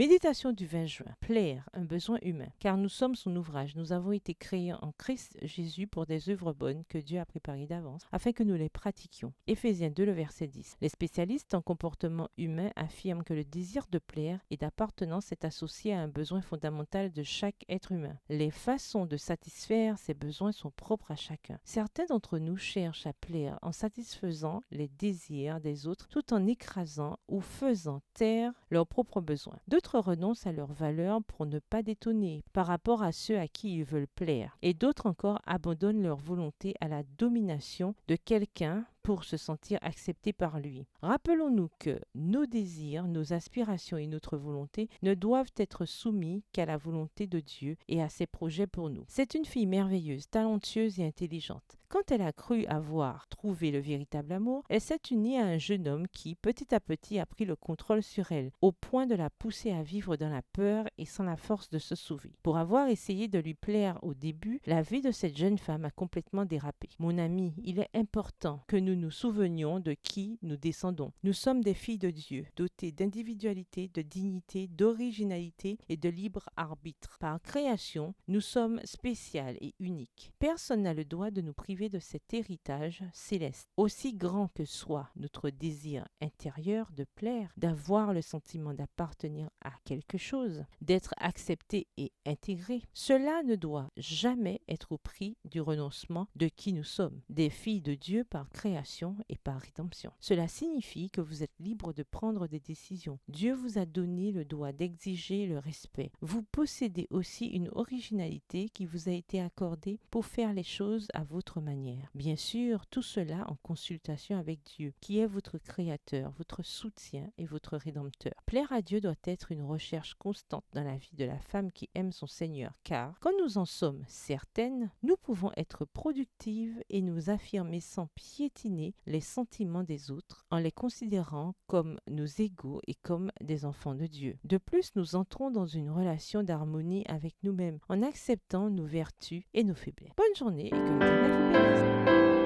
Méditation du 20 juin. Plaire, un besoin humain. Car nous sommes son ouvrage. Nous avons été créés en Christ Jésus pour des œuvres bonnes que Dieu a préparées d'avance, afin que nous les pratiquions. Éphésiens 2, le verset 10. Les spécialistes en comportement humain affirment que le désir de plaire et d'appartenance est associé à un besoin fondamental de chaque être humain. Les façons de satisfaire ces besoins sont propres à chacun. Certains d'entre nous cherchent à plaire en satisfaisant les désirs des autres tout en écrasant ou faisant taire leurs propres besoins. D'autres renoncent à leurs valeurs pour ne pas détonner par rapport à ceux à qui ils veulent plaire. Et d'autres encore abandonnent leur volonté à la domination de quelqu'un pour se sentir accepté par lui. Rappelons-nous que nos désirs, nos aspirations et notre volonté ne doivent être soumis qu'à la volonté de Dieu et à ses projets pour nous. C'est une fille merveilleuse, talentueuse et intelligente. Quand elle a cru avoir trouvé le véritable amour, elle s'est unie à un jeune homme qui, petit à petit, a pris le contrôle sur elle, au point de la pousser à vivre dans la peur et sans la force de se sauver. Pour avoir essayé de lui plaire au début, la vie de cette jeune femme a complètement dérapé. Mon ami, il est important que nous nous souvenions de qui nous descendons. Nous sommes des filles de Dieu, dotées d'individualité, de dignité, d'originalité et de libre arbitre. Par création, nous sommes spéciales et uniques. Personne n'a le droit de nous priver de cet héritage céleste. Aussi grand que soit notre désir intérieur de plaire, d'avoir le sentiment d'appartenir à quelque chose, d'être accepté et intégré, cela ne doit jamais être au prix du renoncement de qui nous sommes, des filles de Dieu par création et par rédemption. Cela signifie que vous êtes libre de prendre des décisions. Dieu vous a donné le droit d'exiger le respect. Vous possédez aussi une originalité qui vous a été accordée pour faire les choses à votre manière. Bien sûr, tout cela en consultation avec Dieu, qui est votre créateur, votre soutien et votre rédempteur. Plaire à Dieu doit être une recherche constante dans la vie de la femme qui aime son Seigneur, car quand nous en sommes certaines, nous pouvons être productives et nous affirmer sans piétiner les sentiments des autres en les considérant comme nos égaux et comme des enfants de Dieu. De plus, nous entrons dans une relation d'harmonie avec nous-mêmes en acceptant nos vertus et nos faiblesses. Bonne journée et que l'Éternel vous bénisse.